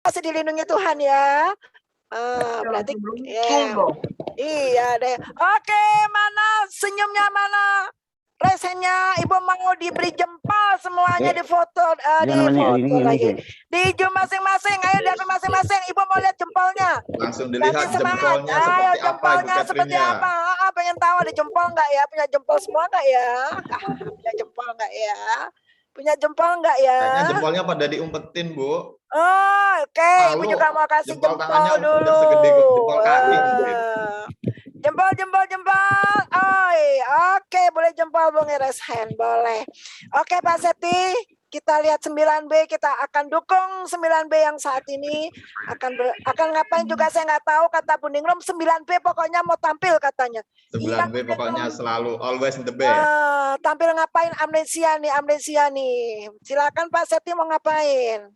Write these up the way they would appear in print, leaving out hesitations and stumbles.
Masih dilindungi Tuhan ya. Berarti ya. Iya deh. Oke, mana senyumnya, mana resennya? Ibu mau diberi jempol semuanya di foto, lagi. Di zoom masing-masing. Ayo lihat masing-masing. Ibu mau lihat jempolnya. Langsung dilihat jempolnya Ayo, seperti jempolnya apa, Ibu seperti Catherine-nya. apa? Pengen tahu ada jempol nggak ya? Punya jempol semua nggak ya? Punya jempol nggak ya? Punya jempol nggak ya? Kayaknya jempolnya pada diumpetin, Bu. Oke, Ibu juga mau kasih jempol jempol tangannya dulu. udah segede jempol kaki mungkin. Jempol. Oke, boleh jempol Bung Ireshen, boleh. Oke, Pak Septi, kita lihat 9B, kita akan dukung 9B yang saat ini akan ngapain juga saya nggak tahu, kata Bu Ningrum. 9B pokoknya mau tampil katanya. 9B pokoknya selalu always in the best. Tampil ngapain? Amnesia nih. Silakan Pak Septi mau ngapain?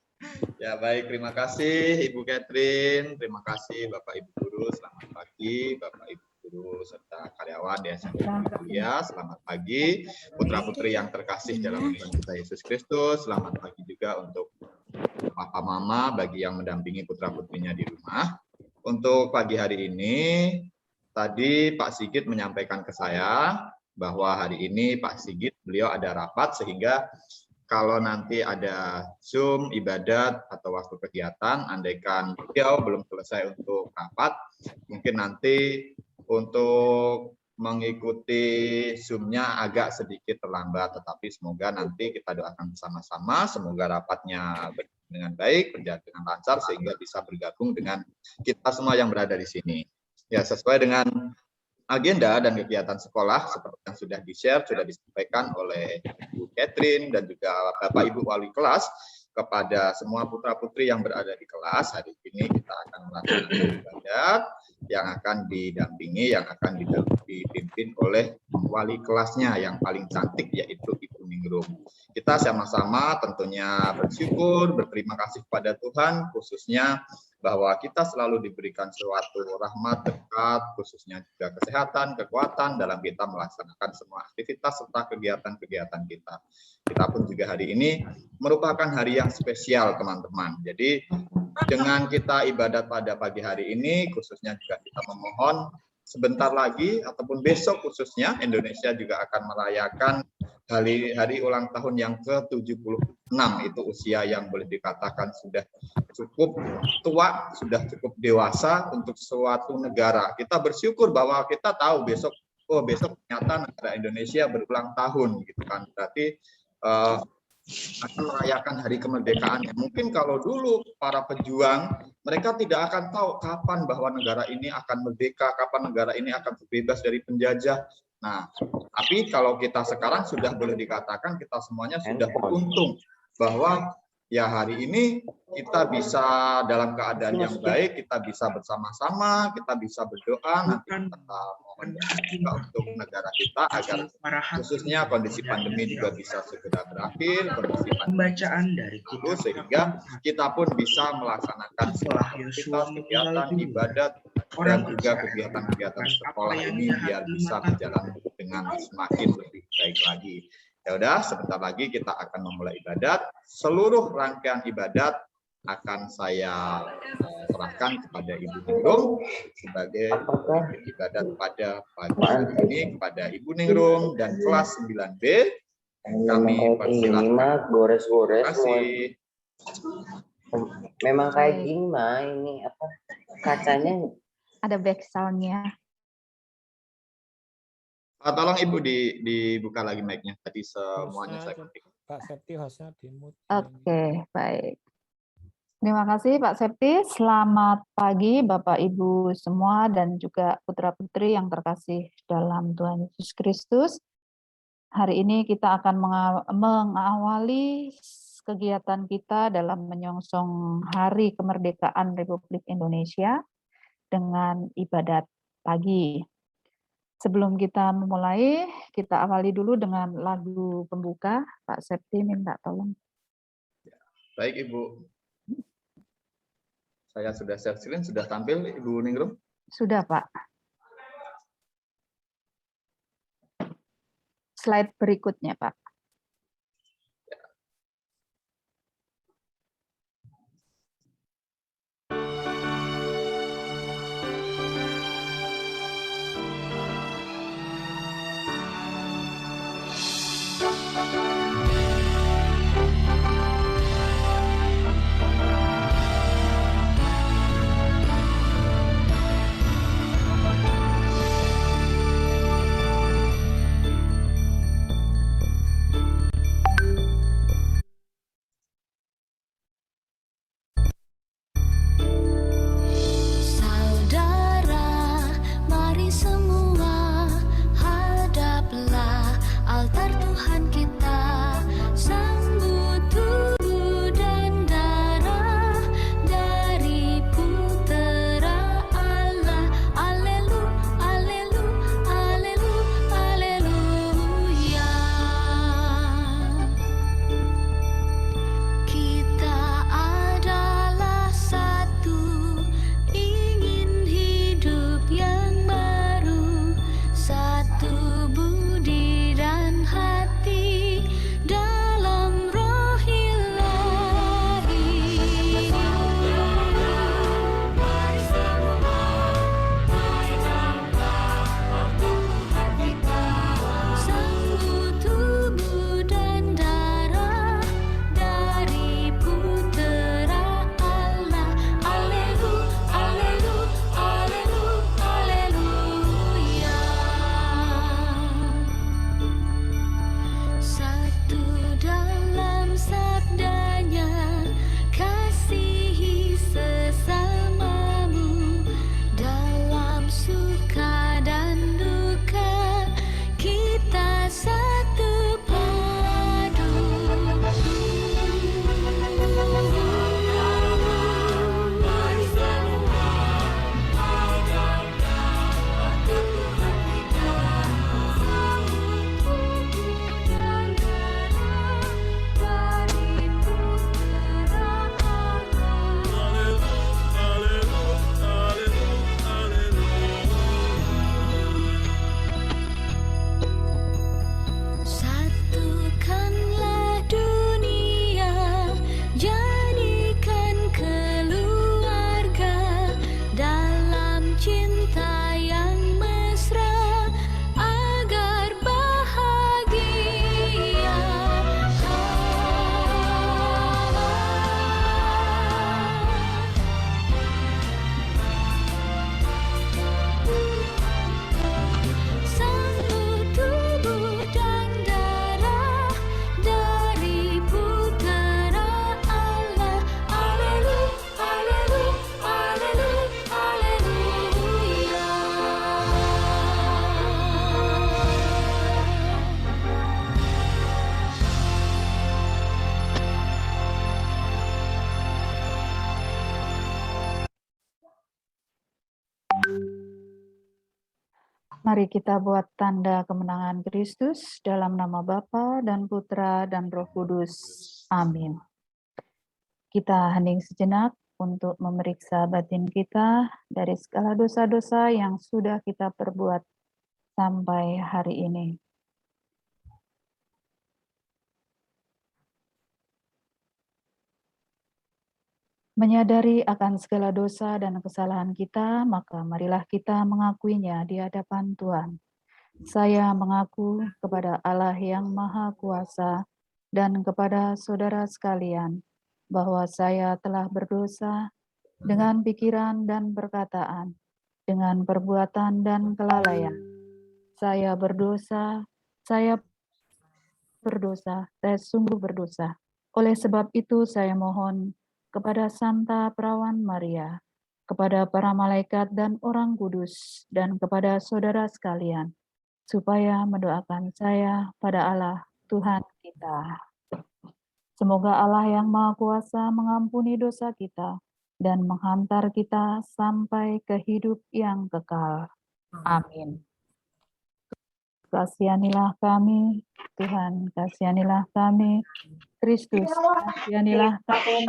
Ya baik, terima kasih Ibu Catherine, terima kasih Bapak Ibu Guru, selamat pagi Bapak Ibu Guru serta karyawan di SMP Mulia, selamat pagi putra-putri yang terkasih dalam Tuhan kita Yesus Kristus, selamat pagi juga untuk Papa Mama bagi yang mendampingi putra-putrinya di rumah. Untuk pagi hari ini, tadi Pak Sigit menyampaikan ke saya bahwa hari ini Pak Sigit beliau ada rapat sehingga kalau nanti ada Zoom, ibadat, atau waktu kegiatan, andaikan beliau belum selesai untuk rapat, mungkin nanti untuk mengikuti Zoom-nya agak sedikit terlambat, tetapi semoga nanti kita doakan bersama-sama, semoga rapatnya dengan baik, berjalan dengan lancar, sehingga bisa bergabung dengan kita semua yang berada di sini. Ya, sesuai dengan agenda dan kegiatan sekolah seperti yang sudah di-share, sudah disampaikan oleh Bu Catherine dan juga Bapak Ibu wali kelas kepada semua putra-putri yang berada di kelas. Hari ini kita akan melaksanakan ibadat yang akan didampingi, yang akan dipimpin oleh wali kelasnya yang paling cantik, yaitu Ibu Ningrum. Kita sama-sama tentunya bersyukur, berterima kasih kepada Tuhan, khususnya bahwa kita selalu diberikan suatu rahmat dekat, khususnya juga kesehatan, kekuatan dalam kita melaksanakan semua aktivitas serta kegiatan-kegiatan kita. Kita pun juga hari ini merupakan hari yang spesial, teman-teman. Jadi dengan kita ibadat pada pagi hari ini, khususnya juga kita memohon sebentar lagi ataupun besok khususnya Indonesia juga akan merayakan hari ulang tahun yang ke-76, itu usia yang boleh dikatakan sudah cukup tua, sudah cukup dewasa untuk suatu negara. Kita bersyukur bahwa kita tahu besok ternyata negara Indonesia berulang tahun gitu kan. Berarti akan merayakan hari kemerdekaan. Mungkin kalau dulu para pejuang mereka tidak akan tahu kapan bahwa negara ini akan merdeka, kapan negara ini akan terbebas dari penjajah. Nah, tapi kalau kita sekarang sudah boleh dikatakan kita semuanya sudah beruntung bahwa ya hari ini kita bisa dalam keadaan yang baik, kita bisa bersama-sama, kita bisa berdoa, nanti kita mohon juga untuk negara kita agar khususnya kondisi pandemi juga bisa segera berakhir, kondisi pembacaan dari lalu sehingga kita pun bisa melaksanakan semua aktivitas, kegiatan, ibadat, dan juga kegiatan-kegiatan sekolah ini biar bisa berjalan dengan semakin lebih baik lagi. Ya udah, sebentar lagi kita akan memulai ibadat. Seluruh rangkaian ibadat akan saya serahkan kepada Ibu Ningrum sebagai ibadat pada pagi hari ini kepada Ibu Ningrum dan kelas 9B. Kami persilakan. Gores-gores. Terima kasih. Memang kayak gini mah, ini apa kacanya ada backsoundnya. Tolong Ibu dibuka lagi mic-nya. Tadi semuanya saya ketik. Pak Septi hostnya di-mute. Oke, baik. Terima kasih Pak Septi. Selamat pagi Bapak Ibu semua dan juga putra-putri yang terkasih dalam Tuhan Yesus Kristus. Hari ini kita akan mengawali kegiatan kita dalam menyongsong Hari Kemerdekaan Republik Indonesia dengan ibadat pagi. Sebelum kita memulai, kita awali dulu dengan lagu pembuka. Pak Septi minta tolong. Baik Ibu. Saya sudah share screen, sudah tampil Ibu Ningrum? Sudah Pak. Slide berikutnya Pak. Mari kita buat tanda kemenangan Kristus dalam nama Bapa dan Putra dan Roh Kudus. Amin. Kita hening sejenak untuk memeriksa batin kita dari segala dosa-dosa yang sudah kita perbuat sampai hari ini. Menyadari akan segala dosa dan kesalahan kita, maka marilah kita mengakuinya di hadapan Tuhan. Saya mengaku kepada Allah yang Maha Kuasa dan kepada saudara sekalian bahwa saya telah berdosa dengan pikiran dan perkataan, dengan perbuatan dan kelalaian. Saya berdosa, saya sungguh berdosa. Oleh sebab itu saya mohon kepada Santa Perawan Maria, kepada para malaikat dan orang kudus, dan kepada saudara sekalian, supaya mendoakan saya pada Allah Tuhan kita. Semoga Allah yang Maha Kuasa mengampuni dosa kita dan menghantar kita sampai ke hidup yang kekal. Amin. Kasihanilah kami, Tuhan, kasihanilah kami, Kristus, kasihanilah kami,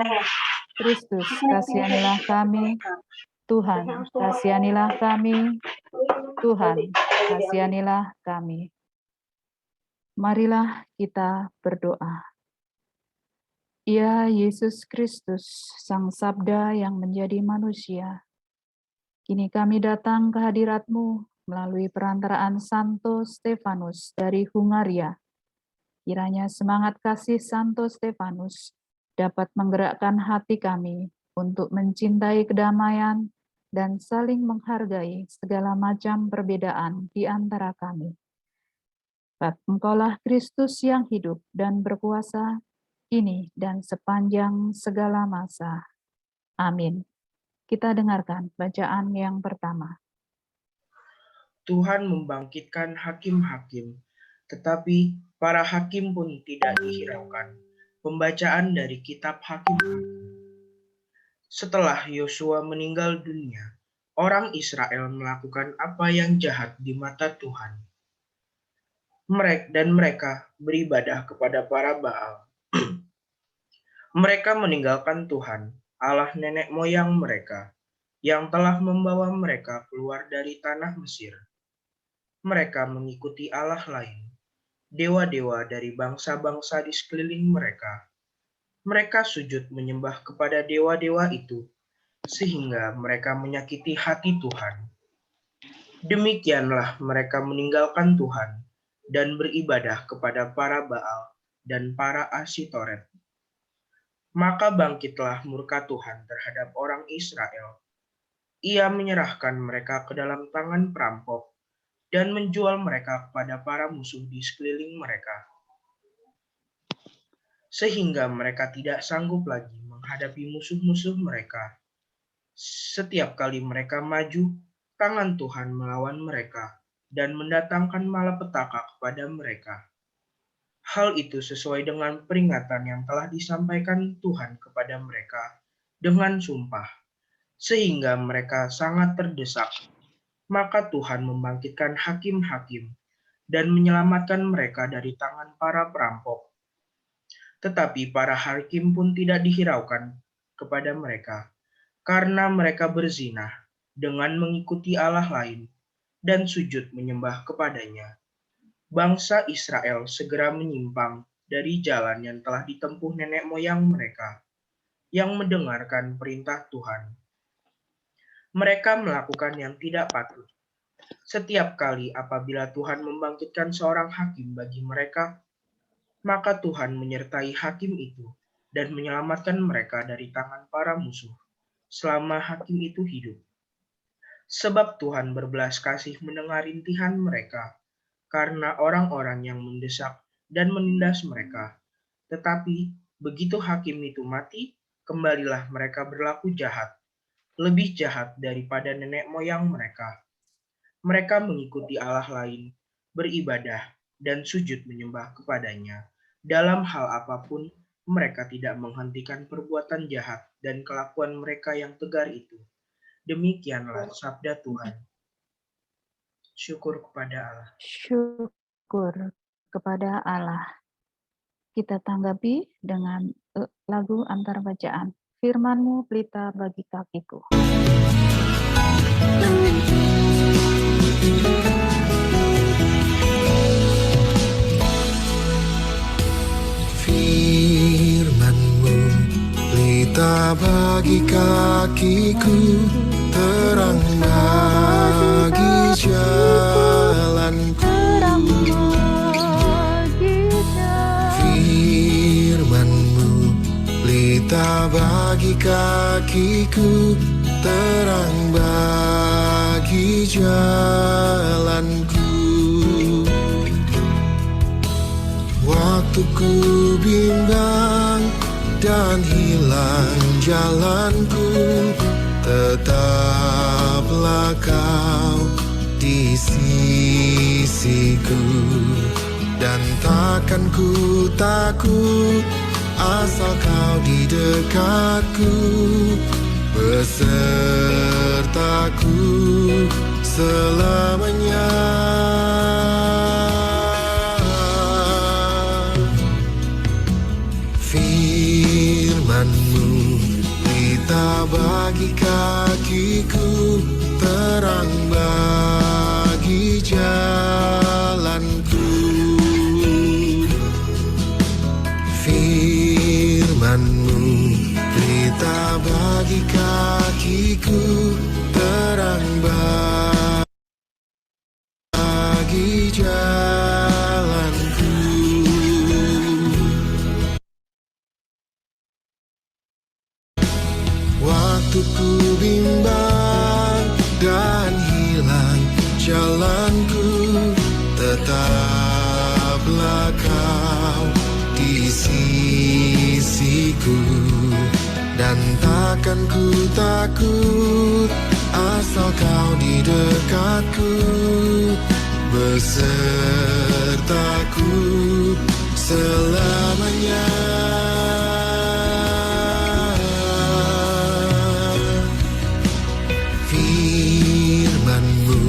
Kristus, kasihanilah kami, Tuhan, kasihanilah kami, Tuhan, kasihanilah kami. Marilah kita berdoa. Ya Yesus Kristus, Sang Sabda yang menjadi manusia, kini kami datang ke hadirat-Mu melalui perantaraan Santo Stefanus dari Hungaria. Kiranya semangat kasih Santo Stefanus dapat menggerakkan hati kami untuk mencintai kedamaian dan saling menghargai segala macam perbedaan di antara kami. Sebab Engkaulah Kristus yang hidup dan berkuasa, kini dan sepanjang segala masa. Amin. Kita dengarkan bacaan yang pertama. Tuhan membangkitkan hakim-hakim, tetapi para hakim pun tidak dihiraukan. Pembacaan dari kitab Hakim-Hakim. Setelah Yosua meninggal dunia, orang Israel melakukan apa yang jahat di mata Tuhan. Mereka beribadah kepada para Baal. Mereka meninggalkan Tuhan, Allah nenek moyang mereka, yang telah membawa mereka keluar dari tanah Mesir. Mereka mengikuti Allah lain, dewa-dewa dari bangsa-bangsa di sekeliling mereka. Mereka sujud menyembah kepada dewa-dewa itu, sehingga mereka menyakiti hati Tuhan. Demikianlah mereka meninggalkan Tuhan dan beribadah kepada para Baal dan para Asitoret. Maka bangkitlah murka Tuhan terhadap orang Israel. Ia menyerahkan mereka ke dalam tangan perampok dan menjual mereka kepada para musuh di sekeliling mereka, sehingga mereka tidak sanggup lagi menghadapi musuh-musuh mereka. Setiap kali mereka maju, tangan Tuhan melawan mereka dan mendatangkan malapetaka kepada mereka. Hal itu sesuai dengan peringatan yang telah disampaikan Tuhan kepada mereka dengan sumpah, sehingga mereka sangat terdesak. Maka Tuhan membangkitkan hakim-hakim dan menyelamatkan mereka dari tangan para perampok. Tetapi para hakim pun tidak dihiraukan kepada mereka, karena mereka berzina dengan mengikuti Allah lain dan sujud menyembah kepadanya. Bangsa Israel segera menyimpang dari jalan yang telah ditempuh nenek moyang mereka, yang mendengarkan perintah Tuhan. Mereka melakukan yang tidak patut. Setiap kali apabila Tuhan membangkitkan seorang hakim bagi mereka, maka Tuhan menyertai hakim itu dan menyelamatkan mereka dari tangan para musuh selama hakim itu hidup. Sebab Tuhan berbelas kasih mendengar rintihan mereka karena orang-orang yang mendesak dan menindas mereka. Tetapi begitu hakim itu mati, kembalilah mereka berlaku jahat, lebih jahat daripada nenek moyang mereka. Mereka mengikuti Allah lain, beribadah, dan sujud menyembah kepadanya. Dalam hal apapun, mereka tidak menghentikan perbuatan jahat dan kelakuan mereka yang tegar itu. Demikianlah sabda Tuhan. Syukur kepada Allah. Syukur kepada Allah. Kita tanggapi dengan lagu antar bacaan. Firman-Mu pelita bagi kakiku. Firman-Mu pelita bagi kakiku, terang bagi jalanku. Firman-Mu pelita bagi kakiku, terang bagi jalanku. Waktu ku bimbang dan hilang jalanku, tetaplah Kau di sisiku. Dan takkan ku takut asal Kau di dekatku, besertaku selamanya. Firman-Mu pelita bagi kakiku, terang bagi jalanku. Firman-Mu pelita bagi kakiku, terang bagi jalanku. Waktu ku bimbang dan hilang jalanku, tetaplah Kau di sisiku. Dan takkan ku takut asal Kau di dekatku, besertaku selamanya. Firman-Mu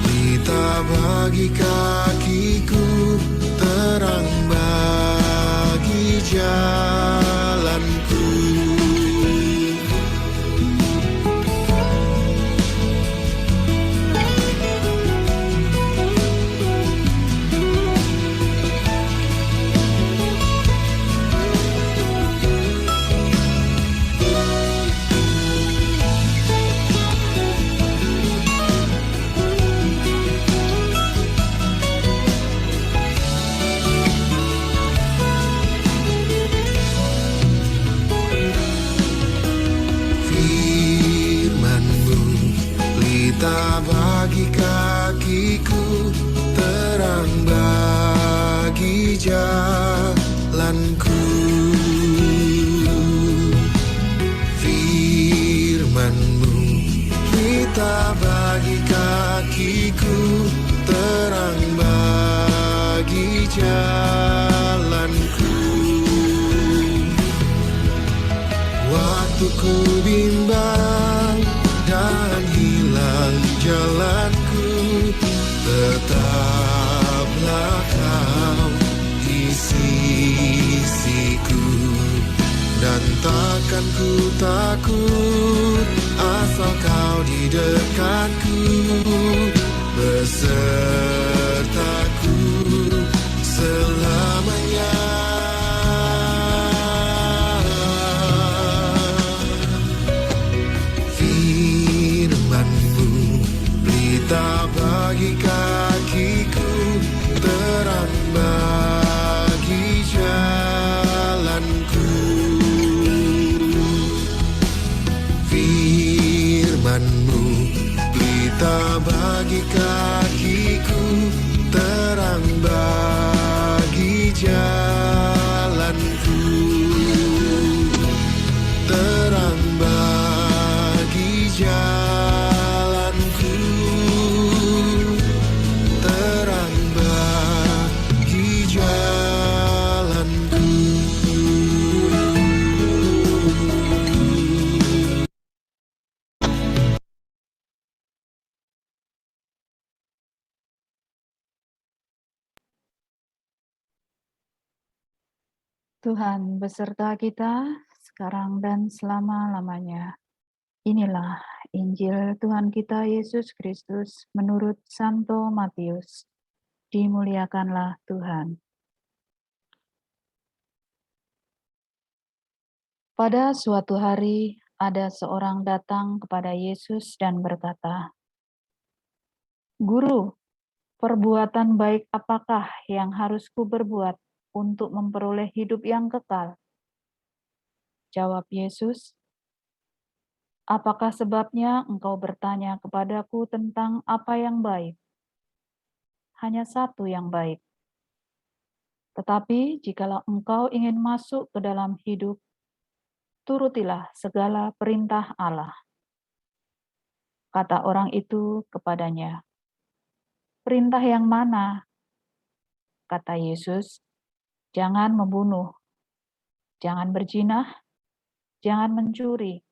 pelita bagi kakiku, terang bagi jalanku. Firman-Mu pelita bagi kakiku, terang bagi jalanku. Firman-Mu pelita bagi kakiku, terang bagi jalanku. Waktu ku bimbang dan hilang jalanku, tetaplah Kau di sisiku. Dan takkan ku takut asal Kau di dekatku, besertaku selamanya. Firman-Mu pelita bagi kakiku, terang bagi jalanku. Firman-Mu pelita bagi kakiku, terang bagi jalanku. Terang bagi jalanku, terang bagi jalanku. Tuhan beserta kita sekarang dan selama-lamanya. Inilah Injil Tuhan kita Yesus Kristus menurut Santo Matius. Dimuliakanlah Tuhan. Pada suatu hari ada seorang datang kepada Yesus dan berkata, "Guru, perbuatan baik apakah yang harus kuperbuat untuk memperoleh hidup yang kekal?" Jawab Yesus, "Apakah sebabnya engkau bertanya kepadaku tentang apa yang baik? Hanya satu yang baik. Tetapi jikalau engkau ingin masuk ke dalam hidup, turutilah segala perintah Allah." Kata orang itu kepadanya, "Perintah yang mana?" Kata Yesus, "Jangan membunuh, jangan berzina, jangan mencuri,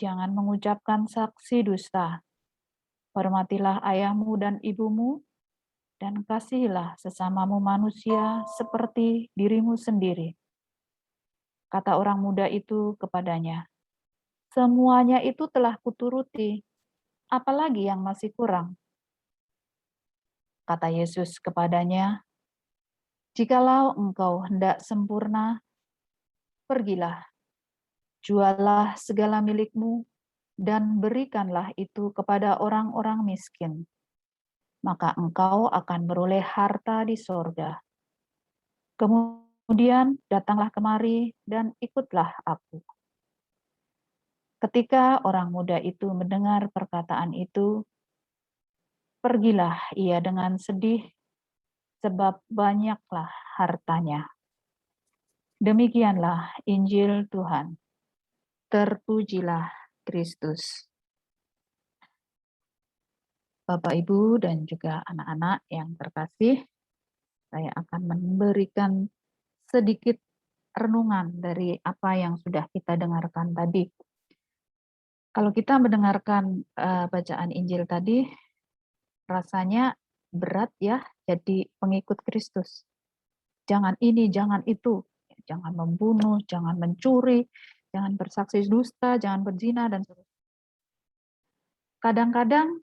jangan mengucapkan saksi dusta, hormatilah ayahmu dan ibumu, dan kasihilah sesamamu manusia seperti dirimu sendiri." Kata orang muda itu kepadanya, "Semuanya itu telah kuturuti, apalagi yang masih kurang?" Kata Yesus kepadanya, "Jikalau engkau hendak sempurna, pergilah, jualah segala milikmu, dan berikanlah itu kepada orang-orang miskin. Maka engkau akan beroleh harta di sorga. Kemudian datanglah kemari dan ikutlah aku." Ketika orang muda itu mendengar perkataan itu, pergilah ia dengan sedih, sebab banyaklah hartanya. Demikianlah Injil Tuhan. Terpujilah Kristus. Bapak, Ibu, dan juga anak-anak yang terkasih, saya akan memberikan sedikit renungan dari apa yang sudah kita dengarkan tadi. Kalau kita mendengarkan bacaan Injil tadi, rasanya berat ya jadi pengikut Kristus. Jangan ini, jangan itu, jangan membunuh, jangan mencuri, jangan bersaksi dusta, jangan berzina, dan seterusnya. Kadang-kadang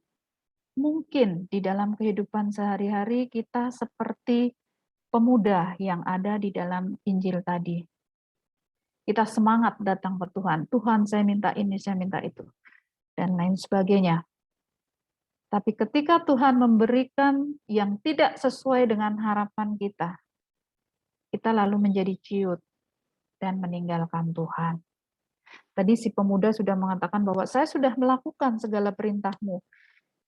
mungkin di dalam kehidupan sehari-hari kita seperti pemuda yang ada di dalam Injil tadi. Kita semangat datang ke Tuhan. Tuhan, saya minta ini, saya minta itu, dan lain sebagainya. Tapi ketika Tuhan memberikan yang tidak sesuai dengan harapan kita lalu menjadi ciut dan meninggalkan Tuhan. Tadi si pemuda sudah mengatakan bahwa saya sudah melakukan segala perintah-Mu.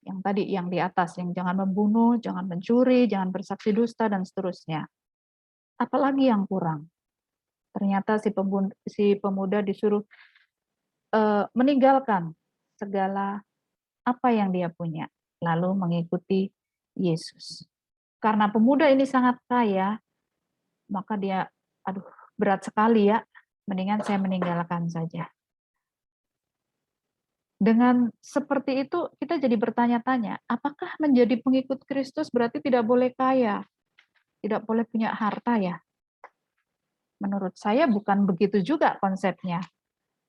Yang tadi, yang di atas, yang jangan membunuh, jangan mencuri, jangan bersaksi dusta, dan seterusnya. Apalagi yang kurang? Ternyata si pemuda disuruh meninggalkan segala apa yang dia punya, lalu mengikuti Yesus. Karena pemuda ini sangat kaya, maka dia, aduh, berat sekali ya, mendingan saya meninggalkan saja. Dengan seperti itu, kita jadi bertanya-tanya, apakah menjadi pengikut Kristus berarti tidak boleh kaya, tidak boleh punya harta ya? Menurut saya bukan begitu juga konsepnya.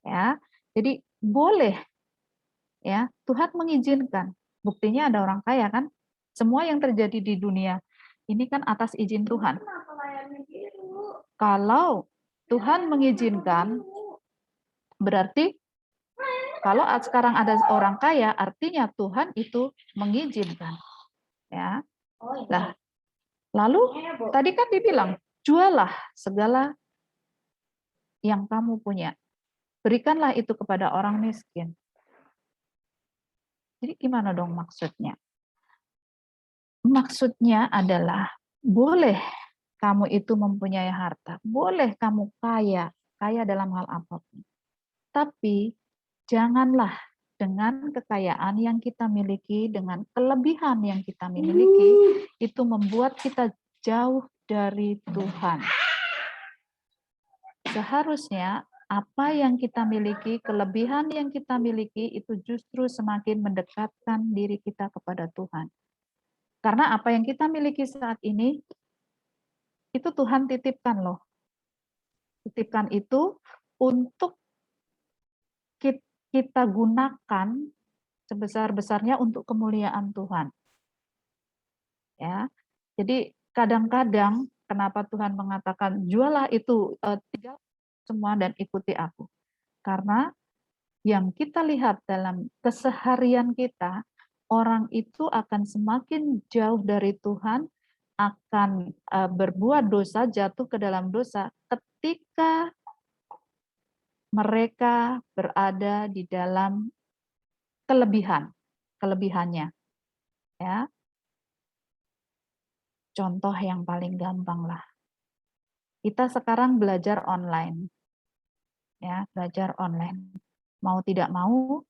Ya, jadi boleh, ya, Tuhan mengizinkan. Buktinya ada orang kaya kan? Semua yang terjadi di dunia ini kan atas izin Tuhan. Kalau Tuhan mengizinkan, berarti kalau sekarang ada orang kaya, artinya Tuhan itu mengizinkan. Ya. Nah, lalu tadi kan dibilang, jualah segala yang kamu punya. Berikanlah itu kepada orang miskin. Jadi gimana dong maksudnya? Maksudnya adalah boleh kamu itu mempunyai harta, boleh kamu kaya dalam hal apapun. Tapi janganlah dengan kekayaan yang kita miliki, dengan kelebihan yang kita miliki, itu membuat kita jauh dari Tuhan. Seharusnya apa yang kita miliki, kelebihan yang kita miliki, itu justru semakin mendekatkan diri kita kepada Tuhan. Karena apa yang kita miliki saat ini, itu Tuhan titipkan loh. titipkan itu untuk kita gunakan sebesar-besarnya untuk kemuliaan Tuhan. Ya. Jadi kadang-kadang kenapa Tuhan mengatakan jualah itu, tinggal semua dan ikuti aku. Karena yang kita lihat dalam keseharian kita, orang itu akan semakin jauh dari Tuhan, akan berbuat dosa, jatuh ke dalam dosa ketika mereka berada di dalam kelebihannya. Ya. Contoh yang paling gampang lah. Kita sekarang belajar online. Ya, belajar online. Mau tidak mau,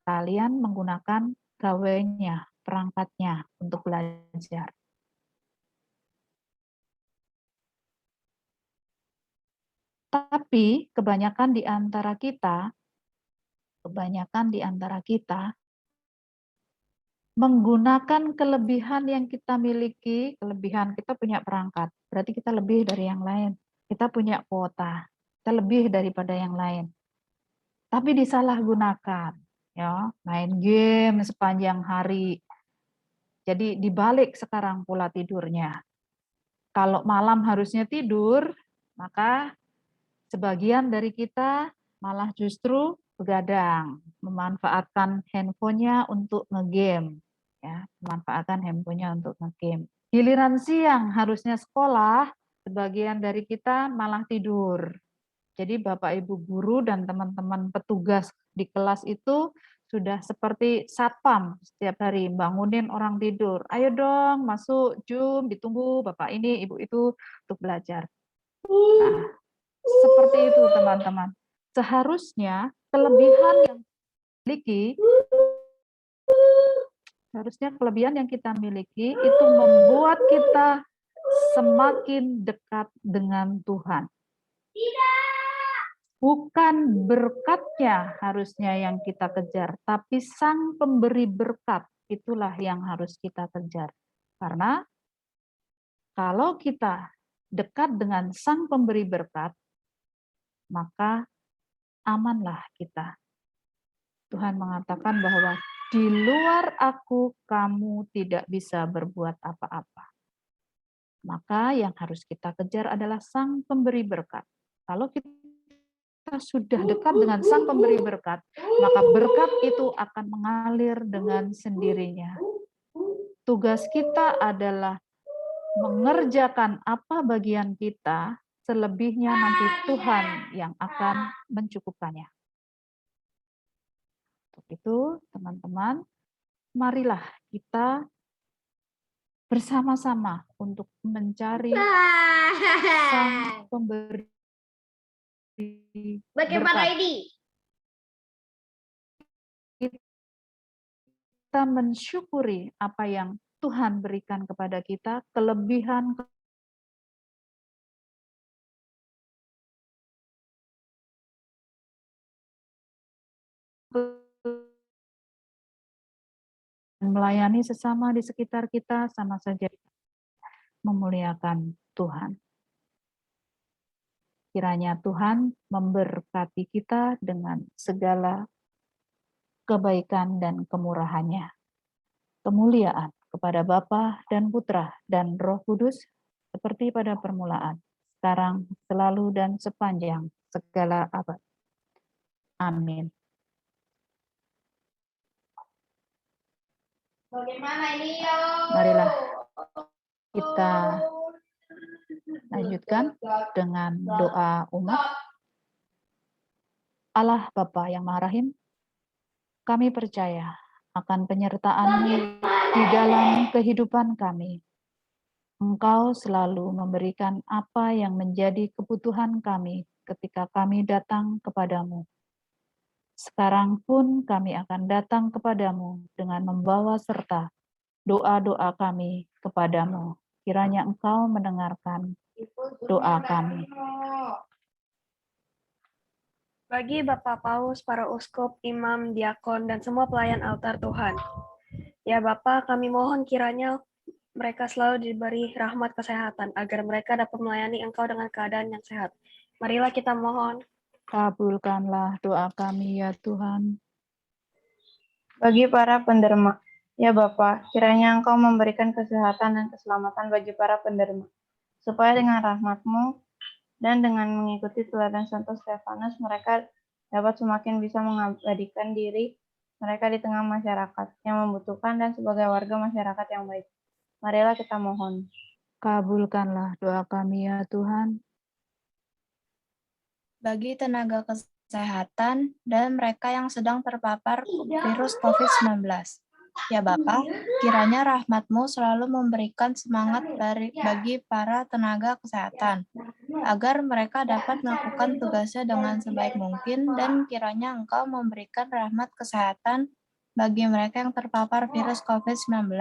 kalian menggunakan gawainya, perangkatnya untuk belajar. Tapi kebanyakan di antara kita menggunakan kelebihan yang kita miliki, kelebihan kita punya perangkat, berarti kita lebih dari yang lain. Kita punya kuota, kita lebih daripada yang lain. Tapi disalahgunakan, ya, main game sepanjang hari. Jadi dibalik sekarang pola tidurnya. Kalau malam harusnya tidur, maka sebagian dari kita malah justru begadang, memanfaatkan handphonenya untuk ngegame. Ya, memanfaatkan handphonenya untuk ngegame. Giliran siang harusnya sekolah, sebagian dari kita malah tidur. Jadi Bapak Ibu guru dan teman-teman petugas di kelas itu sudah seperti satpam setiap hari bangunin orang tidur. Ayo dong masuk Zoom, ditunggu Bapak ini, Ibu itu untuk belajar. Nah, seperti itu teman-teman. Seharusnya kelebihan yang kita miliki itu membuat kita semakin dekat dengan Tuhan. Bukan berkatnya harusnya yang kita kejar, tapi Sang Pemberi berkat itulah yang harus kita kejar. Karena kalau kita dekat dengan Sang Pemberi berkat, maka amanlah kita. Tuhan mengatakan bahwa di luar aku kamu tidak bisa berbuat apa-apa. Maka yang harus kita kejar adalah Sang Pemberi berkat. Kalau kita sudah dekat dengan Sang Pemberi berkat, maka berkat itu akan mengalir dengan sendirinya. Tugas kita adalah mengerjakan apa bagian kita, selebihnya nanti Tuhan yang akan mencukupkannya. Untuk itu, teman-teman, marilah kita bersama-sama untuk mencari Sang Pemberi Bagaimana berkat. ini? Kita mensyukuri apa yang Tuhan berikan kepada kita, kelebihan melayani sesama di sekitar kita sama saja memuliakan Tuhan. Kiranya Tuhan memberkati kita dengan segala kebaikan dan kemurahan-Nya. Kemuliaan kepada Bapa dan Putra dan Roh Kudus seperti pada permulaan, sekarang, selalu, dan sepanjang segala abad. Amin. Bagaimana ini yo? Marilah kita lanjutkan dengan doa umat. Allah Bapa yang Maha Rahim, kami percaya akan penyertaan-Mu di dalam kehidupan kami. Engkau selalu memberikan apa yang menjadi kebutuhan kami ketika kami datang kepadamu. Sekarang pun kami akan datang kepadamu dengan membawa serta doa-doa kami kepadamu. Kiranya Engkau mendengarkan doa kami. Bagi Bapak Paus, para uskup, imam, diakon, dan semua pelayan altar Tuhan. Ya Bapak, kami mohon kiranya mereka selalu diberi rahmat kesehatan, agar mereka dapat melayani Engkau dengan keadaan yang sehat. Marilah kita mohon. Kabulkanlah doa kami ya Tuhan. Bagi para penderma, ya Bapa, kiranya Engkau memberikan kesehatan dan keselamatan bagi para penderma, supaya dengan rahmat-Mu dan dengan mengikuti teladan Santo Stefanus, mereka dapat semakin bisa mengabadikan diri mereka di tengah masyarakat yang membutuhkan dan sebagai warga masyarakat yang baik. Marilah kita mohon. Kabulkanlah doa kami ya Tuhan. Bagi tenaga kesehatan dan mereka yang sedang terpapar virus COVID-19. Ya Bapa, kiranya rahmat-Mu selalu memberikan semangat bagi para tenaga kesehatan, agar mereka dapat melakukan tugasnya dengan sebaik mungkin, dan kiranya Engkau memberikan rahmat kesehatan bagi mereka yang terpapar virus COVID-19,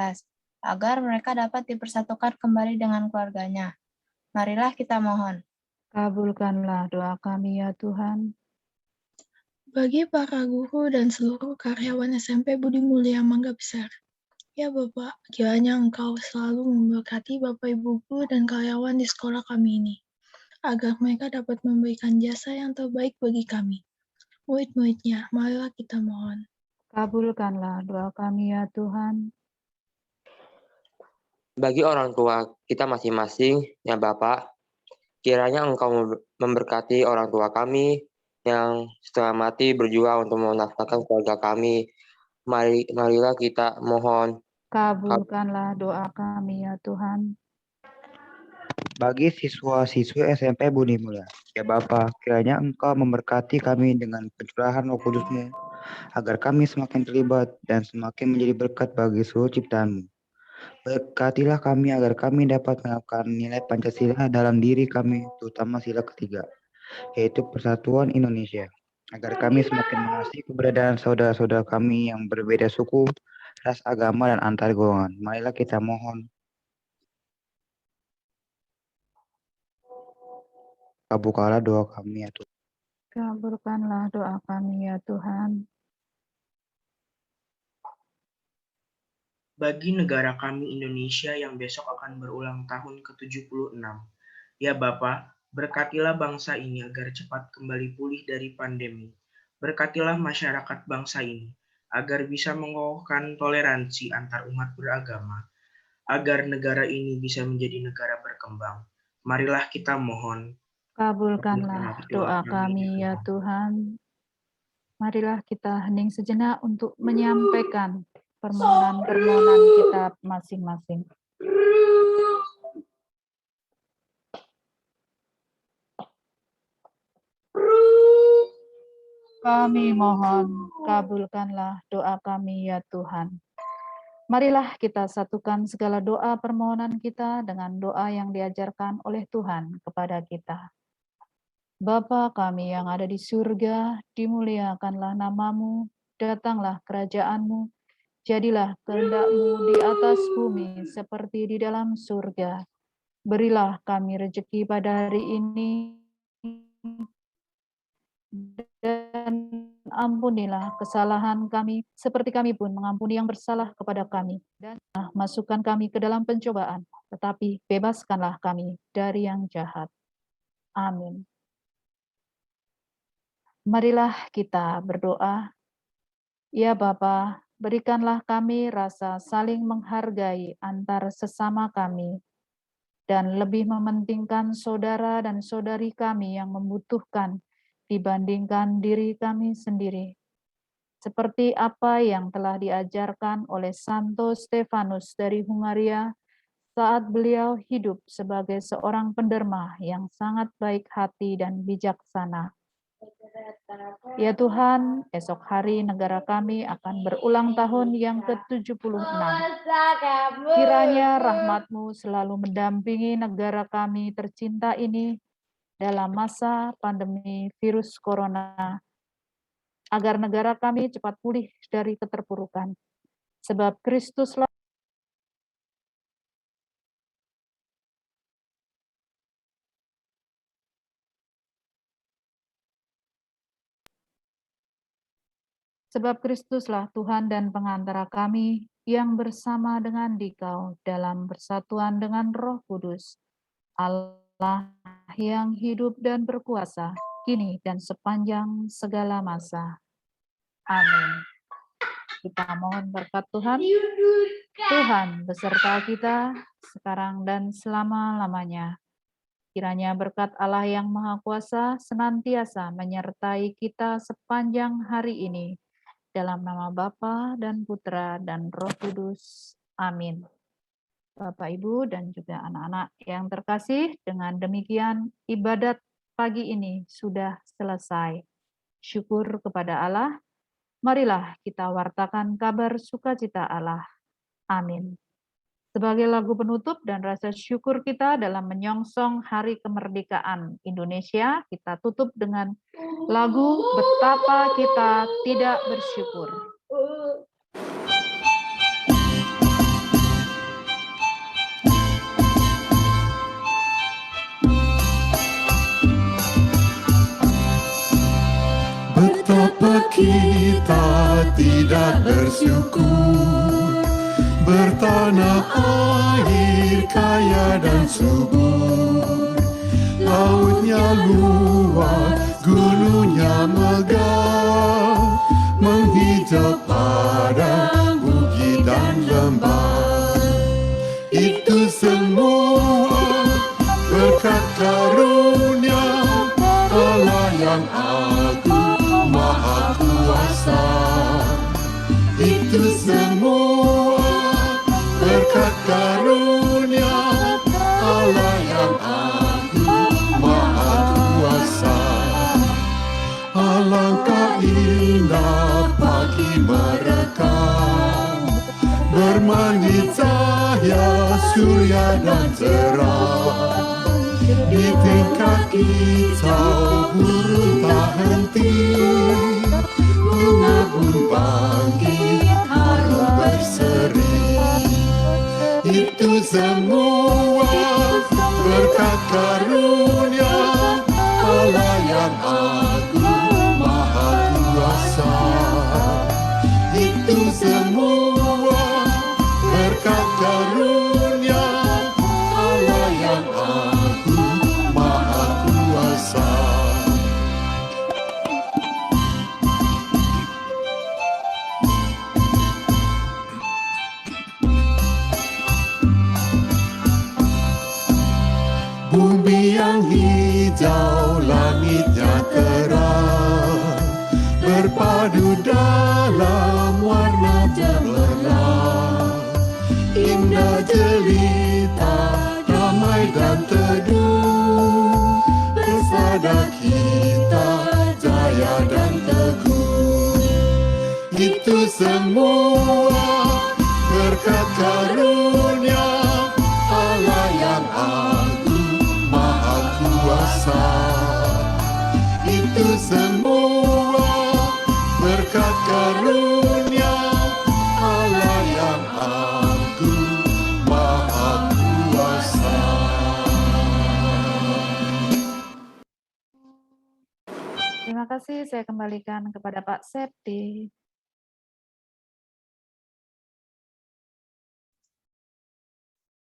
agar mereka dapat dipersatukan kembali dengan keluarganya. Marilah kita mohon. Kabulkanlah doa kami ya Tuhan. Bagi para guru dan seluruh karyawan SMP Budi Mulia Mangga Besar. Ya Bapak, kiranya Engkau selalu memberkati Bapak Ibu guru dan karyawan di sekolah kami ini, agar mereka dapat memberikan jasa yang terbaik bagi kami. Murid-muridnya, marilah kita mohon. Kabulkanlah doa kami ya Tuhan. Bagi orang tua kita masing-masing, ya Bapak, kiranya Engkau memberkati orang tua kami yang setengah mati berjuang untuk menafkahkan keluarga kami. Marilah kita mohon. Kabulkanlah doa kami ya Tuhan. Bagi siswa-siswi SMP Budi Mulia, ya Bapa, kiranya Engkau memberkati kami dengan pencurahan Roh Kudus-Mu, agar kami semakin terlibat dan semakin menjadi berkat bagi seluruh ciptaan-Mu. Berkatilah kami agar kami dapat menerapkan nilai Pancasila dalam diri kami, terutama sila ketiga, yaitu Persatuan Indonesia, agar kami semakin mengasihi keberadaan saudara-saudara kami yang berbeda suku, ras, agama, dan antar golongan. Marilah kita mohon. Kabulkanlah doa kami ya Tuhan. Kabulkanlah doa kami ya Tuhan. Bagi negara kami Indonesia yang besok akan berulang tahun ke-76. Ya Bapa, berkatilah bangsa ini agar cepat kembali pulih dari pandemi. Berkatilah masyarakat bangsa ini agar bisa mengokohkan toleransi antar umat beragama, agar negara ini bisa menjadi negara berkembang. Marilah kita mohon. Kabulkanlah doa kami ya Tuhan. Marilah kita hening sejenak untuk menyampaikan permohonan-permohonan kita masing-masing. Kami mohon, kabulkanlah doa kami ya Tuhan. Marilah kita satukan segala doa permohonan kita dengan doa yang diajarkan oleh Tuhan kepada kita. Bapa kami yang ada di surga, dimuliakanlah nama-Mu, datanglah kerajaan-Mu, jadilah kehendak-Mu di atas bumi seperti di dalam surga. Berilah kami rezeki pada hari ini, dan ampunilah kesalahan kami, seperti kami pun mengampuni yang bersalah kepada kami. Dan masukkan kami ke dalam pencobaan, tetapi bebaskanlah kami dari yang jahat. Amin. Marilah kita berdoa. Ya Bapa, berikanlah kami rasa saling menghargai antar sesama kami, dan lebih mementingkan saudara dan saudari kami yang membutuhkan dibandingkan diri kami sendiri. Seperti apa yang telah diajarkan oleh Santo Stefanus dari Hungaria saat beliau hidup sebagai seorang penderma yang sangat baik hati dan bijaksana. Ya Tuhan, esok hari negara kami akan berulang tahun yang ke-76. Kiranya rahmat-Mu selalu mendampingi negara kami tercinta ini dalam masa pandemi virus corona, agar negara kami cepat pulih dari keterpurukan. Sebab Kristuslah Sebab Kristuslah Tuhan dan pengantara kami yang bersama dengan Dikau dalam persatuan dengan Roh Kudus, Allah yang hidup dan berkuasa, kini dan sepanjang segala masa. Amin. Kita mohon berkat Tuhan. Tuhan beserta kita sekarang dan selama-lamanya. Kiranya berkat Allah yang Maha Kuasa senantiasa menyertai kita sepanjang hari ini. Dalam nama Bapa dan Putra dan Roh Kudus. Amin. Bapak, Ibu, dan juga anak-anak yang terkasih, dengan demikian ibadat pagi ini sudah selesai. Syukur kepada Allah. Marilah kita wartakan kabar sukacita Allah. Amin. Sebagai lagu penutup dan rasa syukur kita dalam menyongsong Hari Kemerdekaan Indonesia, kita tutup dengan lagu Betapa Kita Tidak Bersyukur. Betapa kita tidak bersyukur, bertanah air kaya dan subur, lautnya luas, gunungnya megah, menghijau padang bukit dan lembah. Itu semua berkat karunia Allah yang agung maha kuasa. Itu semua berkat karunia Allah yang agung maha kuasa. Alangkah indah pagi mereka, bermanit cahaya surya dan cerah. Di tingkat kicau burung tak henti, bunga pun bangkit harum berseri. Itu semua berkat karunia Allah yang agung maha kuasa. Itu semua berkat karunia Allah yang agung maha kuasa. Bumi yang hijau, langitnya terang, berpadu dalam warna cemerlang. Indah jelita, damai dan teduh, bersada kita jaya dan teguh. Itu semua berkat karunia Allah yang agung maha kuasa. Itu semua berkat karunia Allah yang agung maha kuasa. Terima kasih, saya kembalikan kepada Pak Septi.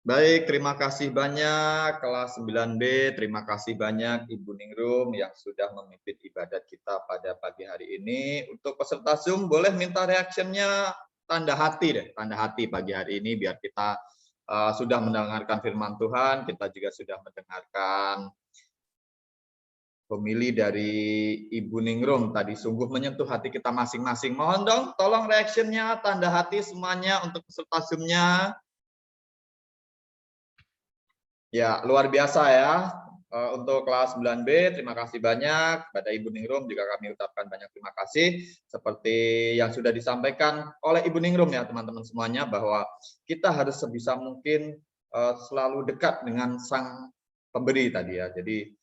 Baik, terima kasih banyak kelas 9B, terima kasih banyak Ibu Ningrum yang sudah memimpin ibadat kita pada pagi hari ini. Untuk peserta Zoom boleh minta reaksinya tanda hati deh, tanda hati pagi hari ini biar kita sudah mendengarkan firman Tuhan, kita juga sudah mendengarkan homili dari Ibu Ningrum tadi, sungguh menyentuh hati kita masing-masing. Mohon dong, tolong reaksinya tanda hati semuanya untuk peserta Zoom-nya. Ya, luar biasa ya. Untuk kelas 9B, terima kasih banyak. Kepada Ibu Ningrum juga kami ucapkan banyak terima kasih. Seperti yang sudah disampaikan oleh Ibu Ningrum ya teman-teman semuanya, bahwa kita harus sebisa mungkin selalu dekat dengan Sang Pemberi tadi ya. Jadi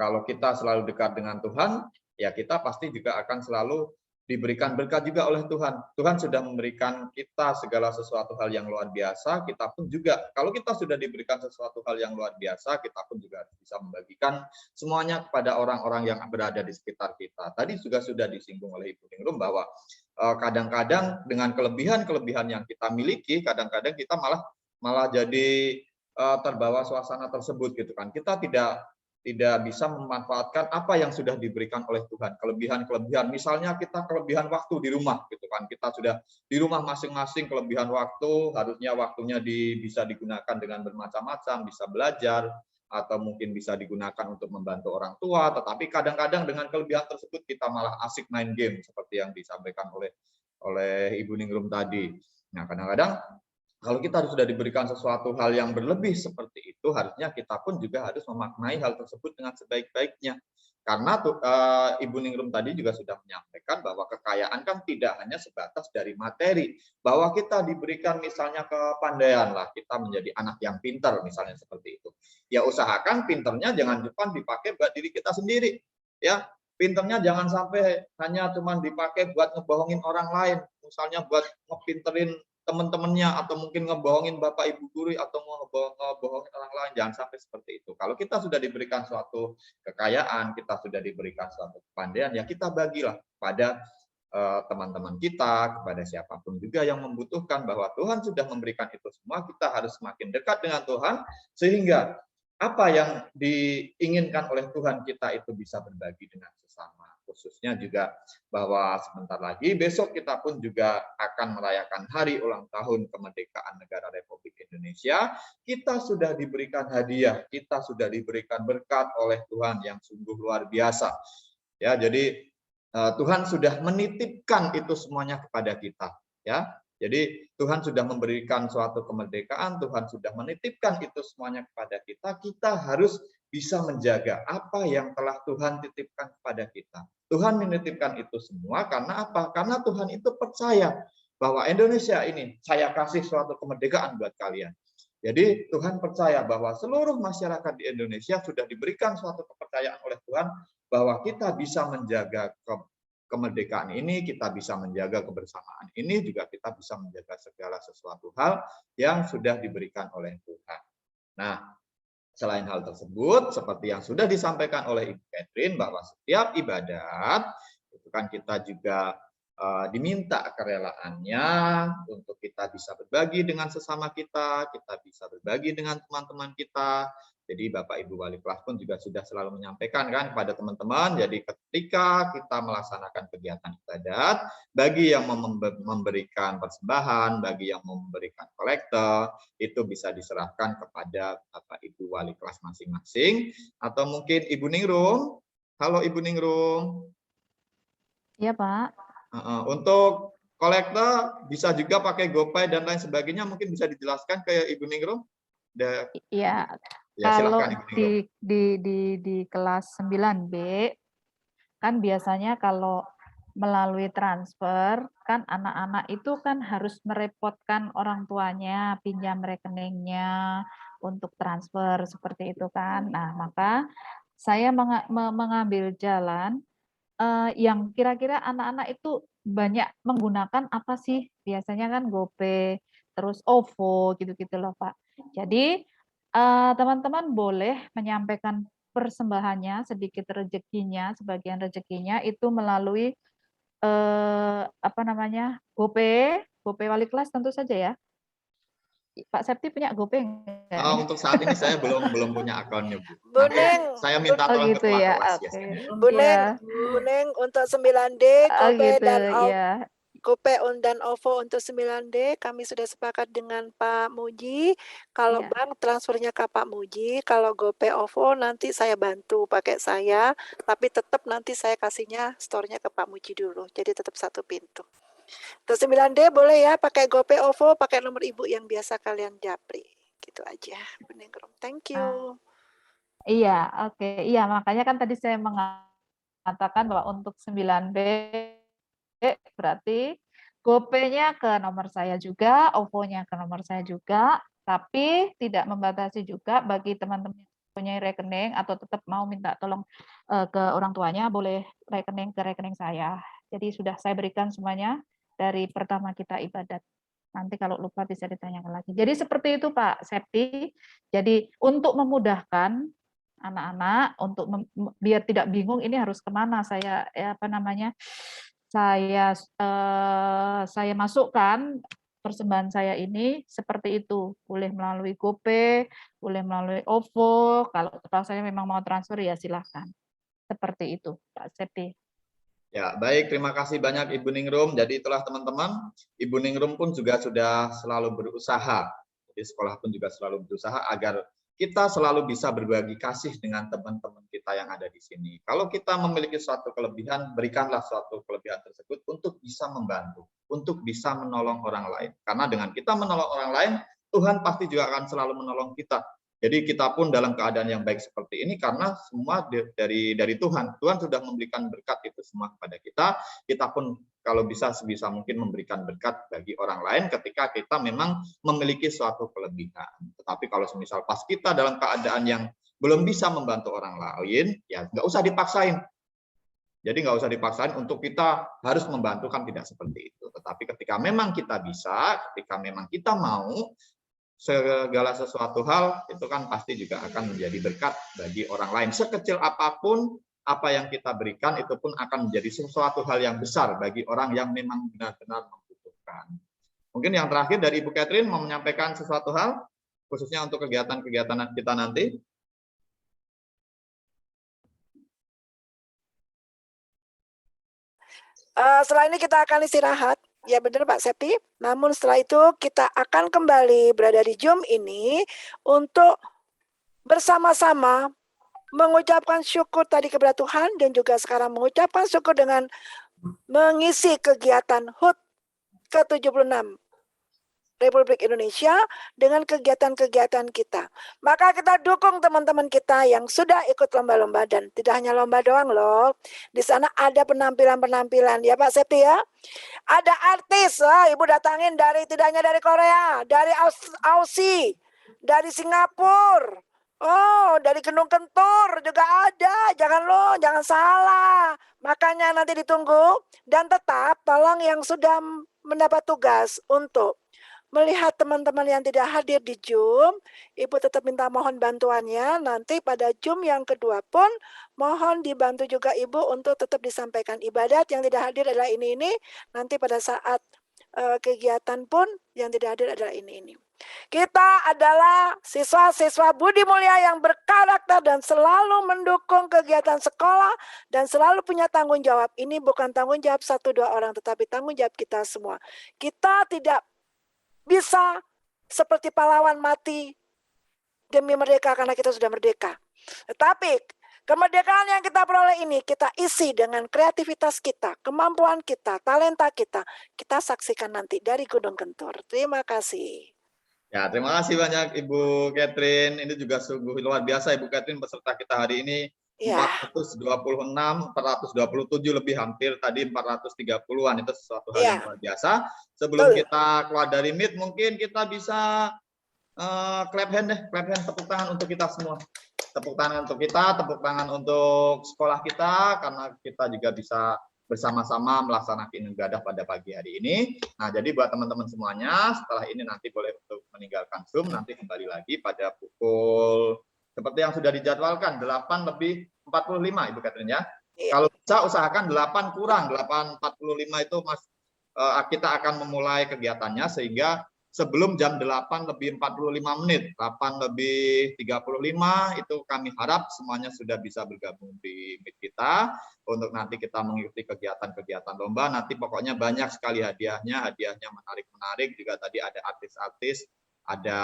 kalau kita selalu dekat dengan Tuhan, ya kita pasti juga akan selalu diberikan berkat juga oleh Tuhan. Tuhan sudah memberikan kita segala sesuatu hal yang luar biasa, kita pun juga, kalau kita sudah diberikan sesuatu hal yang luar biasa, kita pun juga bisa membagikan semuanya kepada orang-orang yang berada di sekitar kita. Tadi juga sudah disinggung oleh Ibu Ningrum bahwa kadang-kadang dengan kelebihan-kelebihan yang kita miliki, kadang-kadang kita malah jadi terbawa suasana tersebut gitu kan. Kita tidak bisa memanfaatkan apa yang sudah diberikan oleh Tuhan, kelebihan-kelebihan. Misalnya kita kelebihan waktu di rumah gitu kan. Kita sudah di rumah masing-masing kelebihan waktu, harusnya waktunya bisa digunakan dengan bermacam-macam, bisa belajar atau mungkin bisa digunakan untuk membantu orang tua, tetapi kadang-kadang dengan kelebihan tersebut kita malah asik main game seperti yang disampaikan oleh Ibu Ningrum tadi. Nah, kadang-kadang kalau kita sudah diberikan sesuatu hal yang berlebih seperti itu, harusnya kita pun juga harus memaknai hal tersebut dengan sebaik-baiknya. Karena Ibu Ningrum tadi juga sudah menyampaikan bahwa kekayaan kan tidak hanya sebatas dari materi, bahwa kita diberikan misalnya kepandaian lah, kita menjadi anak yang pintar misalnya seperti itu. Ya usahakan pinternya jangan cuma dipakai buat diri kita sendiri, ya. Pinternya jangan sampai hanya cuma dipakai buat ngebohongin orang lain, misalnya buat ngepinterin teman-temannya atau mungkin ngebohongin Bapak Ibu guru atau ngebohongin orang lain, jangan sampai seperti itu. Kalau kita sudah diberikan suatu kekayaan, kita sudah diberikan suatu kepandaian, ya kita bagilah pada teman-teman kita, kepada siapapun juga yang membutuhkan, bahwa Tuhan sudah memberikan itu semua. Kita harus semakin dekat dengan Tuhan sehingga apa yang diinginkan oleh Tuhan kita itu bisa berbagi dengan sesama. Khususnya juga bahwa sebentar lagi besok kita pun juga akan merayakan hari ulang tahun kemerdekaan negara Republik Indonesia. Kita sudah diberikan hadiah, kita sudah diberikan berkat oleh Tuhan yang sungguh luar biasa. Ya, jadi Tuhan sudah menitipkan itu semuanya kepada kita, ya. Jadi Tuhan sudah memberikan suatu kemerdekaan, Tuhan sudah menitipkan itu semuanya kepada kita. Kita harus bisa menjaga apa yang telah Tuhan titipkan kepada kita. Tuhan menitipkan itu semua karena apa? Karena Tuhan itu percaya bahwa Indonesia ini, saya kasih suatu kemerdekaan buat kalian. Jadi Tuhan percaya bahwa seluruh masyarakat di Indonesia sudah diberikan suatu kepercayaan oleh Tuhan bahwa kita bisa menjaga kemerdekaan ini, kita bisa menjaga kebersamaan ini, juga kita bisa menjaga segala sesuatu hal yang sudah diberikan oleh Tuhan. Nah, selain hal tersebut, seperti yang sudah disampaikan oleh Ibu Catherine, bahwa setiap ibadat itu kan kita juga diminta kerelaannya untuk kita bisa berbagi dengan sesama kita bisa berbagi dengan teman-teman kita. Jadi Bapak Ibu Wali Kelas pun juga sudah selalu menyampaikan kan kepada teman-teman, jadi ketika kita melaksanakan kegiatan ibadat, bagi yang memberikan persembahan, bagi yang memberikan kolektor, itu bisa diserahkan kepada Bapak Ibu Wali Kelas masing-masing, atau mungkin Ibu Ningrum. Halo Ibu Ningrum. Iya Pak. Untuk kolektor bisa juga pakai GoPay dan lain sebagainya, mungkin bisa dijelaskan ke Ibu Ningrum? Iya. Ya, kalau silakan, di kelas 9B kan biasanya kalau melalui transfer kan anak-anak itu kan harus merepotkan orang tuanya pinjam rekeningnya untuk transfer seperti itu kan. Nah, maka saya mengambil jalan yang kira-kira anak-anak itu banyak menggunakan apa sih? Biasanya kan GoPay, terus OVO gitu-gitu loh, Pak. Jadi teman-teman boleh menyampaikan persembahannya, sedikit rezekinya, sebagian rezekinya itu melalui apa namanya, GoPay Wali Kelas tentu saja ya. Pak Septi punya GoPay enggak? Untuk saat ini saya belum punya akunnya, Bu. Bu Neng. Saya minta tolong gitu ke ya. kelas. Okay. Bu Neng untuk 9D, GoPay gitu, dan ya. GoPay dan OVO untuk 9D kami sudah sepakat dengan Pak Muji. Kalau bank transfernya ke Pak Muji, kalau GoPay OVO nanti saya bantu pakai saya, tapi tetap nanti saya kasihnya store-nya ke Pak Muji dulu. Jadi tetap satu pintu. Terus 9D boleh ya pakai GoPay OVO, pakai nomor ibu yang biasa kalian japri. Gitu aja, Bu Ningrum. Thank you. Iya, oke. Iya, makanya kan tadi saya mengatakan bahwa untuk 9B berarti GoPay-nya ke nomor saya juga, OVO-nya ke nomor saya juga, tapi tidak membatasi juga bagi teman-teman yang punya rekening atau tetap mau minta tolong ke orang tuanya, boleh rekening ke rekening saya. Jadi sudah saya berikan semuanya dari pertama kita ibadat. Nanti kalau lupa bisa ditanyakan lagi. Jadi seperti itu Pak Septi. Jadi untuk memudahkan anak-anak, untuk biar tidak bingung ini harus kemana saya apa namanya saya masukkan persembahan saya ini seperti itu. Boleh melalui GoPay, boleh melalui OVO. Kalau saya memang mau transfer ya silahkan. Seperti itu, Pak Septi. Ya, baik. Terima kasih banyak Ibu Ningrum. Jadi itulah teman-teman, Ibu Ningrum pun juga sudah selalu berusaha. Jadi sekolah pun juga selalu berusaha agar kita selalu bisa berbagi kasih dengan teman-teman kita yang ada di sini. Kalau kita memiliki suatu kelebihan, berikanlah suatu kelebihan tersebut untuk bisa membantu, untuk bisa menolong orang lain. Karena dengan kita menolong orang lain, Tuhan pasti juga akan selalu menolong kita. Jadi kita pun dalam keadaan yang baik seperti ini karena semua dari Tuhan. Tuhan sudah memberikan berkat itu semua kepada kita. Kita pun kalau bisa sebisa mungkin memberikan berkat bagi orang lain ketika kita memang memiliki suatu kelebihan. Tetapi kalau misal pas kita dalam keadaan yang belum bisa membantu orang lain, ya nggak usah dipaksain. Jadi nggak usah dipaksain untuk kita harus membantu, kan tidak seperti itu. Tetapi ketika memang kita bisa, ketika memang kita mau, segala sesuatu hal itu kan pasti juga akan menjadi berkat bagi orang lain. Sekecil apapun apa yang kita berikan itu pun akan menjadi sesuatu hal yang besar bagi orang yang memang benar-benar membutuhkan. Mungkin yang terakhir dari Ibu Catherine mau menyampaikan sesuatu hal khususnya untuk kegiatan-kegiatan kita nanti. Setelah ini kita akan istirahat. Ya benar Pak Septi, namun setelah itu kita akan kembali berada di Zoom ini untuk bersama-sama mengucapkan syukur tadi kepada Tuhan dan juga sekarang mengucapkan syukur dengan mengisi kegiatan HUT ke-76 Republik Indonesia dengan kegiatan-kegiatan kita. Maka kita dukung teman-teman kita yang sudah ikut lomba-lomba dan tidak hanya lomba doang loh. Di sana ada penampilan-penampilan ya Pak Septi ya. Ada artis, Ibu datangin tidak hanya dari Korea, dari Aussie, dari Singapura. Oh, dari Gunung Kentur juga ada. Jangan salah. Makanya nanti ditunggu dan tetap tolong yang sudah mendapat tugas untuk melihat teman-teman yang tidak hadir di Zoom, Ibu tetap minta mohon bantuannya. Nanti pada Zoom yang kedua pun mohon dibantu juga Ibu untuk tetap disampaikan ibadat. Yang tidak hadir adalah ini. Nanti pada saat kegiatan pun yang tidak hadir adalah ini. Kita adalah siswa-siswa Budi Mulia yang berkarakter dan selalu mendukung kegiatan sekolah dan selalu punya tanggung jawab. Ini bukan tanggung jawab 1-2 orang, tetapi tanggung jawab kita semua. Kita tidak bisa seperti pahlawan mati demi merdeka karena kita sudah merdeka. Tetapi kemerdekaan yang kita peroleh ini kita isi dengan kreativitas kita, kemampuan kita, talenta kita. Kita saksikan nanti dari Gunung Kentur. Terima kasih. Ya, terima kasih banyak Ibu Catherine. Ini juga sungguh luar biasa Ibu Catherine beserta kita hari ini. Ya. 426, 427 lebih hampir tadi 430-an, itu sesuatu hal yang luar biasa. Sebelum kita keluar dari Meet, mungkin kita bisa clap hand tepuk tangan untuk kita semua. Tepuk tangan untuk kita, tepuk tangan untuk sekolah kita, karena kita juga bisa bersama-sama melaksanakan ibadah pada pagi hari ini. Nah, jadi buat teman-teman semuanya, setelah ini nanti boleh untuk meninggalkan Zoom, nanti kembali lagi pada pukul seperti yang sudah dijadwalkan, 8:45 Ibu Catherine ya. Kalau bisa usahakan 8 kurang, 8:45 itu kita akan memulai kegiatannya sehingga sebelum jam 8:45, 8:35 itu kami harap semuanya sudah bisa bergabung di Meet kita untuk nanti kita mengikuti kegiatan-kegiatan lomba. Nanti pokoknya banyak sekali hadiahnya menarik-menarik. Juga tadi ada artis-artis, ada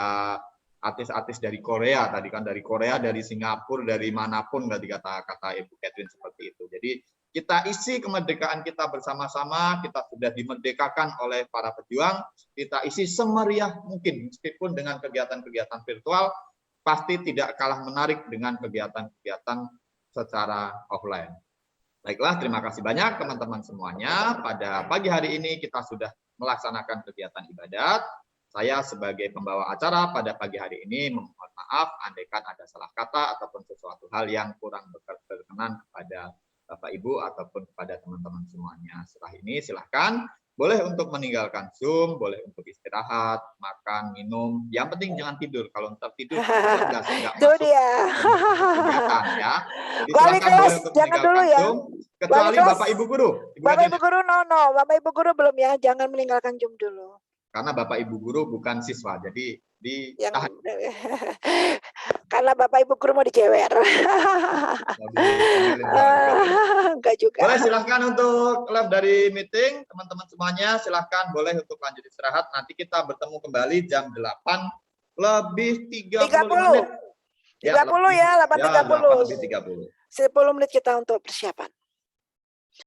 artis-artis dari Korea, tadi kan dari Korea, dari Singapura, dari manapun tadi kata Ibu Catherine seperti itu. Jadi kita isi kemerdekaan kita bersama-sama, kita sudah dimerdekakan oleh para pejuang, kita isi semeriah mungkin, meskipun dengan kegiatan-kegiatan virtual, pasti tidak kalah menarik dengan kegiatan-kegiatan secara offline. Baiklah, terima kasih banyak teman-teman semuanya. Pada pagi hari ini kita sudah melaksanakan kegiatan ibadat. Saya sebagai pembawa acara pada pagi hari ini memohon maaf andaikan ada salah kata ataupun sesuatu hal yang kurang berkenan kepada Bapak Ibu ataupun kepada teman-teman semuanya. Setelah ini silahkan boleh untuk meninggalkan Zoom, boleh untuk istirahat, makan, minum. Yang penting jangan tidur. Kalau ntar tidur nggak masuk dia. kegiatan ya. Jadi Wali silahkan boleh kelas untuk jangan meninggalkan dulu ya. Zoom. Kecuali kelas. Bapak Ibu Guru. Bapak Ibu Guru no. Bapak Ibu Guru belum ya, jangan meninggalkan Zoom dulu. Karena Bapak Ibu Guru bukan siswa, jadi ditahan. Karena Bapak Ibu Guru mau dijewer. Enggak juga. Boleh silahkan untuk live dari meeting, teman-teman semuanya silahkan boleh untuk lanjut istirahat. Nanti kita bertemu kembali jam 8:35 menit. 30 ya, 8:30. 8:30. 10 menit kita untuk persiapan.